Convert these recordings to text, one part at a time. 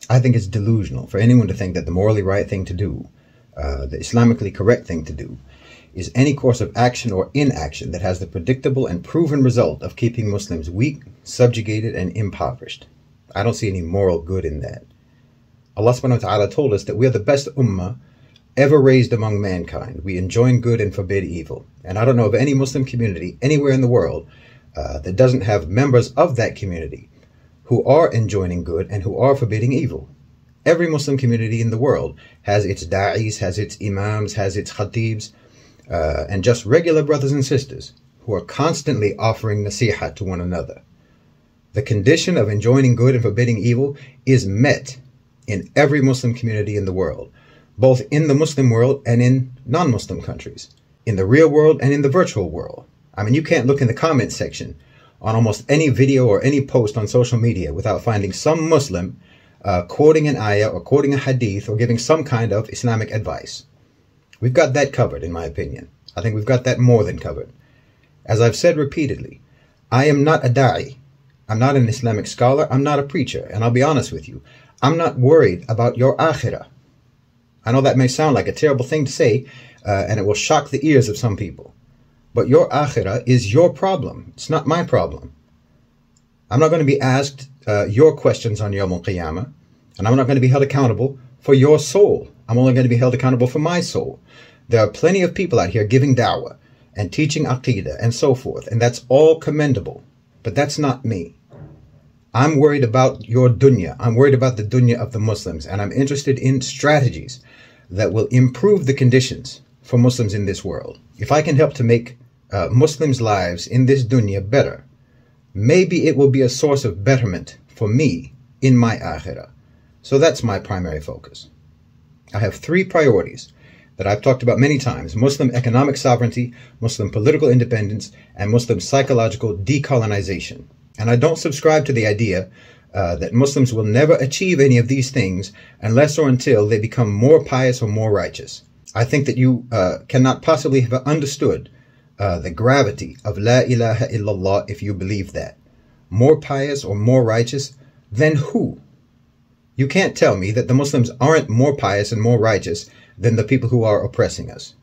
I think it's delusional for anyone to think that the morally right thing to do, the Islamically correct thing to do, is any course of action or inaction that has the predictable and proven result of keeping Muslims weak, subjugated, and impoverished. I don't see any moral good in that. Allah subhanahu wa ta'ala told us that we are the best ummah ever raised among mankind. We enjoin good and forbid evil. And I don't know of any Muslim community anywhere in the world that doesn't have members of that community who are enjoining good and who are forbidding evil. Every Muslim community in the world has its da'is, has its imams, has its khatibs, and just regular brothers and sisters who are constantly offering nasiha to one another. The condition of enjoining good and forbidding evil is met in every Muslim community in the world, both in the Muslim world and in non-Muslim countries, in the real world and in the virtual world. I mean, you can't look in the comment section on almost any video or any post on social media without finding some Muslim quoting an ayah or quoting a hadith or giving some kind of Islamic advice. We've got that covered, in my opinion. I think we've got that more than covered. As I've said repeatedly, I am not a da'i. I'm not an Islamic scholar. I'm not a preacher. And I'll be honest with you, I'm not worried about your akhirah. I know that may sound like a terrible thing to say, and it will shock the ears of some people. But your akhirah is your problem. It's not my problem. I'm not going to be asked your questions on Yawm al-Qiyamah, and I'm not going to be held accountable for your soul. I'm only going to be held accountable for my soul. There are plenty of people out here giving da'wah and teaching aqidah and so forth, and that's all commendable. But that's not me. I'm worried about your dunya. I'm worried about the dunya of the Muslims, and I'm interested in strategies that will improve the conditions for Muslims in this world. If I can help to make Muslims' lives in this dunya better, maybe it will be a source of betterment for me in my akhirah. So that's my primary focus. I have 3 priorities that I've talked about many times: Muslim economic sovereignty, Muslim political independence, and Muslim psychological decolonization. And I don't subscribe to the idea that Muslims will never achieve any of these things unless or until they become more pious or more righteous. I think that you cannot possibly have understood the gravity of La ilaha illallah if you believe that. More pious or more righteous than who? You can't tell me that the Muslims aren't more pious and more righteous than the people who are oppressing us.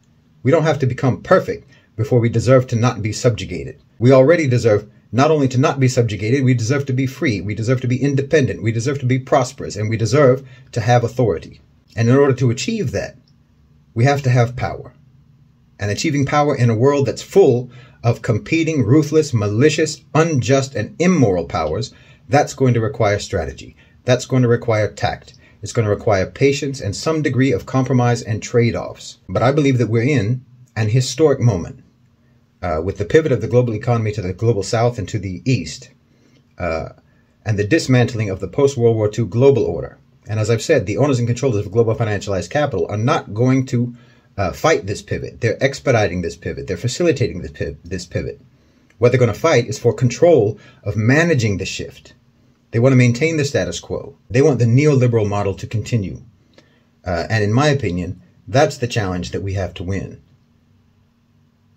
We don't have to become perfect before we deserve to not be subjugated. We already deserve not only to not be subjugated, we deserve to be free, we deserve to be independent, we deserve to be prosperous, and we deserve to have authority. And in order to achieve that, we have to have power. And achieving power in a world that's full of competing, ruthless, malicious, unjust, and immoral powers, that's going to require strategy. That's going to require tact. It's going to require patience and some degree of compromise and trade-offs. But I believe that we're in an historic moment with the pivot of the global economy to the global south and to the east, and the dismantling of the post-World War II global order. And as I've said, the owners and controllers of global financialized capital are not going to fight this pivot. They're expediting this pivot. They're facilitating this pivot. What they're going to fight is for control of managing the shift. They want to maintain the status quo. They want the neoliberal model to continue. And in my opinion, that's the challenge that we have to win.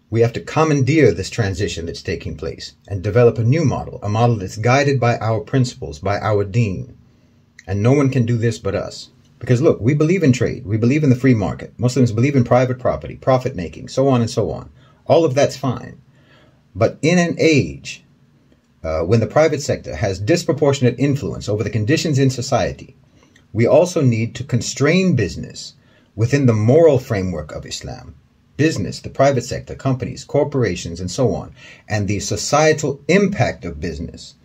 We have to commandeer this transition that's taking place and develop a new model, a model that's guided by our principles, by our deen. And no one can do this but us. Because look, we believe in trade. We believe in the free market. Muslims believe in private property, profit making, so on and so on. All of that's fine. But in an age when the private sector has disproportionate influence over the conditions in society, we also need to constrain business within the moral framework of Islam. Business, the private sector, companies, corporations, and so on, and the societal impact of business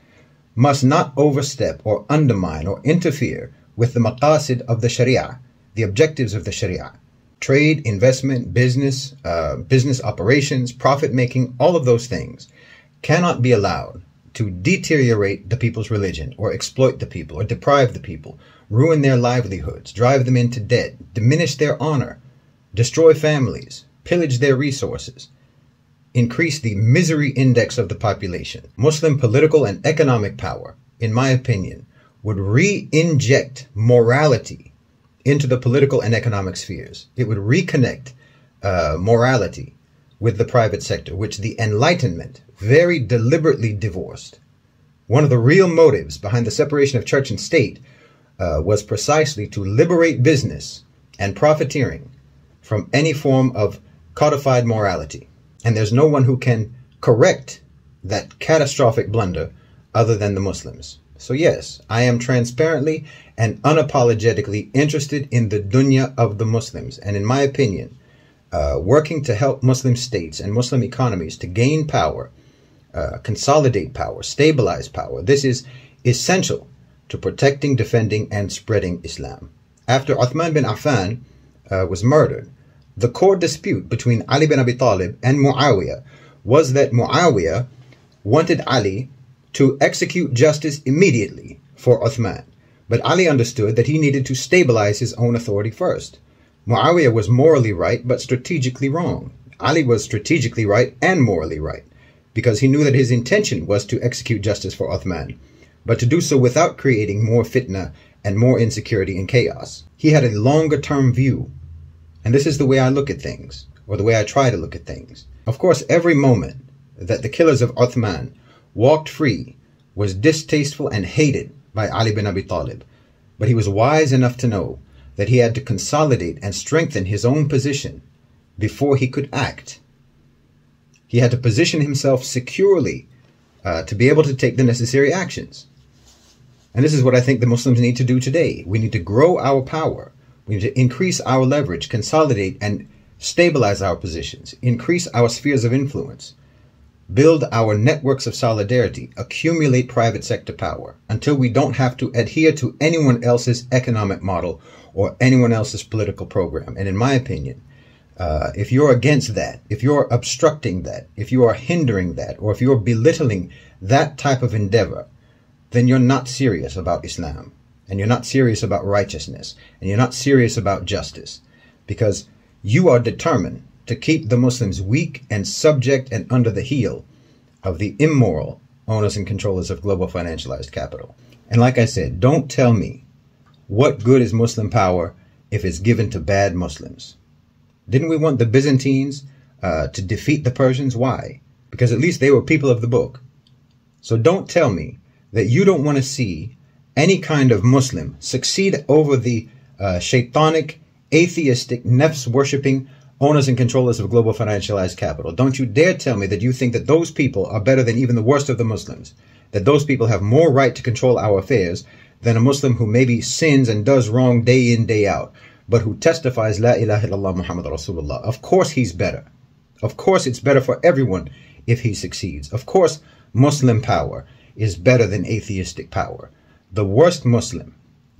must not overstep or undermine or interfere with the maqasid of the Sharia, the objectives of the Sharia. Trade, investment, business, business operations, profit making, all of those things cannot be allowed to deteriorate the people's religion or exploit the people or deprive the people, ruin their livelihoods, drive them into debt, diminish their honor, destroy families, pillage their resources, increase the misery index of the population. Muslim political and economic power, in my opinion, would re-inject morality into the political and economic spheres. It would reconnect morality with the private sector, which the Enlightenment very deliberately divorced. One of the real motives behind the separation of church and state was precisely to liberate business and profiteering from any form of codified morality. And there's no one who can correct that catastrophic blunder other than the Muslims. So yes, I am transparently and unapologetically interested in the dunya of the Muslims. And in my opinion, working to help Muslim states and Muslim economies to gain power, consolidate power, stabilize power, this is essential to protecting, defending, and spreading Islam. After Uthman bin Affan was murdered, the core dispute between Ali bin Abi Talib and Muawiyah was that Muawiyah wanted Ali to execute justice immediately for Uthman. But Ali understood that he needed to stabilize his own authority first. Muawiyah was morally right, but strategically wrong. Ali was strategically right and morally right, because he knew that his intention was to execute justice for Uthman, but to do so without creating more fitna and more insecurity and chaos. He had a longer-term view, and this is the way I look at things, or the way I try to look at things. Of course, every moment that the killers of Uthman walked free was distasteful and hated by Ali bin Abi Talib, but he was wise enough to know that he had to consolidate and strengthen his own position before he could act. He had to position himself securely to be able to take the necessary actions. And this is what I think the Muslims need to do today. We need to grow our power. We need to increase our leverage, consolidate and stabilize our positions, increase our spheres of influence, build our networks of solidarity, accumulate private sector power until we don't have to adhere to anyone else's economic model or anyone else's political program. And in my opinion, if you're against that, if you're obstructing that, if you are hindering that, or if you're belittling that type of endeavor, then you're not serious about Islam, and you're not serious about righteousness, and you're not serious about justice, because you are determined to keep the Muslims weak and subject and under the heel of the immoral owners and controllers of global financialized capital. And like I said, don't tell me what good is Muslim power if it's given to bad Muslims. Didn't we want the Byzantines to defeat the Persians? Why? Because at least they were people of the book. So don't tell me that you don't want to see any kind of Muslim succeed over the shaitanic, atheistic, nefs-worshipping owners and controllers of global financialized capital. Don't you dare tell me that you think that those people are better than even the worst of the Muslims, that those people have more right to control our affairs than a Muslim who maybe sins and does wrong day in, day out, but who testifies La ilaha illallah Muhammad Rasulullah. Of course he's better. Of course it's better for everyone if he succeeds. Of course Muslim power is better than atheistic power. The worst Muslim,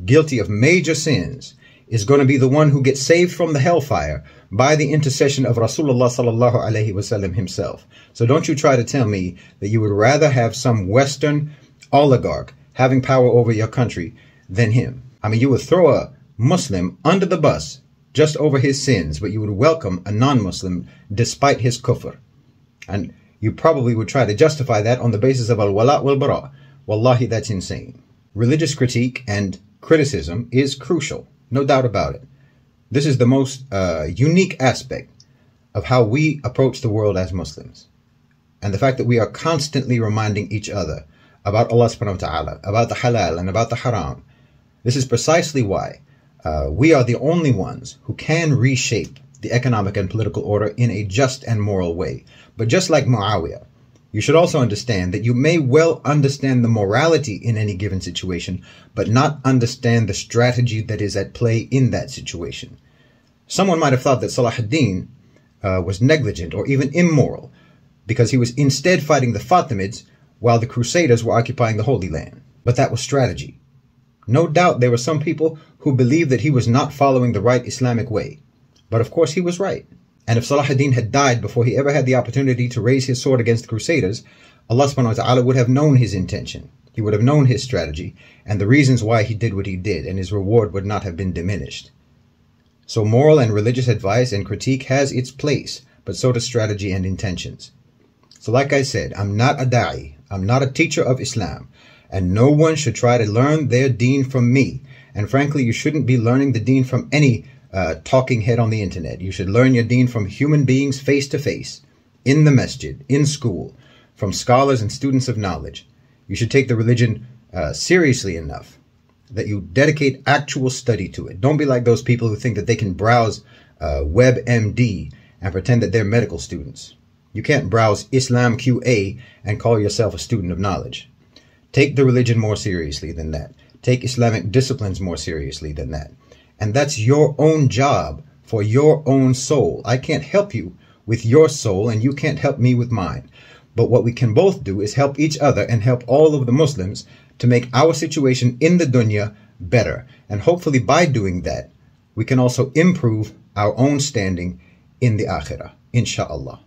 guilty of major sins, is going to be the one who gets saved from the hellfire by the intercession of Rasulullah sallallahu alaihi wasallam himself. So don't you try to tell me that you would rather have some Western oligarch having power over your country than him. I mean, you would throw a Muslim under the bus just over his sins, but you would welcome a non-Muslim despite his kufr. And you probably would try to justify that on the basis of al-wala wal-bara. Wallahi, that's insane. Religious critique and criticism is crucial, no doubt about it. This is the most unique aspect of how we approach the world as Muslims. And the fact that we are constantly reminding each other about Allah subhanahu wa ta'ala, about the halal and about the haram. This is precisely why we are the only ones who can reshape the economic and political order in a just and moral way. But just like Muawiyah, you should also understand that you may well understand the morality in any given situation, but not understand the strategy that is at play in that situation. Someone might have thought that Salah ad-Din was negligent or even immoral because he was instead fighting the Fatimids while the Crusaders were occupying the Holy Land. But that was strategy. No doubt there were some people who believed that he was not following the right Islamic way. But of course he was right. And if Salah ad-Din had died before he ever had the opportunity to raise his sword against the Crusaders, Allah subhanahu wa ta'ala would have known his intention. He would have known his strategy and the reasons why he did what he did, and his reward would not have been diminished. So moral and religious advice and critique has its place, but so does strategy and intentions. So like I said, I'm not a da'i, I'm not a teacher of Islam, and no one should try to learn their deen from me. And frankly, you shouldn't be learning the deen from any talking head on the internet. You should learn your deen from human beings face to face, in the masjid, in school, from scholars and students of knowledge. You should take the religion seriously enough that you dedicate actual study to it. Don't be like those people who think that they can browse WebMD and pretend that they're medical students. You can't browse Islam QA and call yourself a student of knowledge. Take the religion more seriously than that. Take Islamic disciplines more seriously than that. And that's your own job for your own soul. I can't help you with your soul, and you can't help me with mine. But what we can both do is help each other and help all of the Muslims to make our situation in the dunya better. And hopefully by doing that, we can also improve our own standing in the Akhirah, inshallah.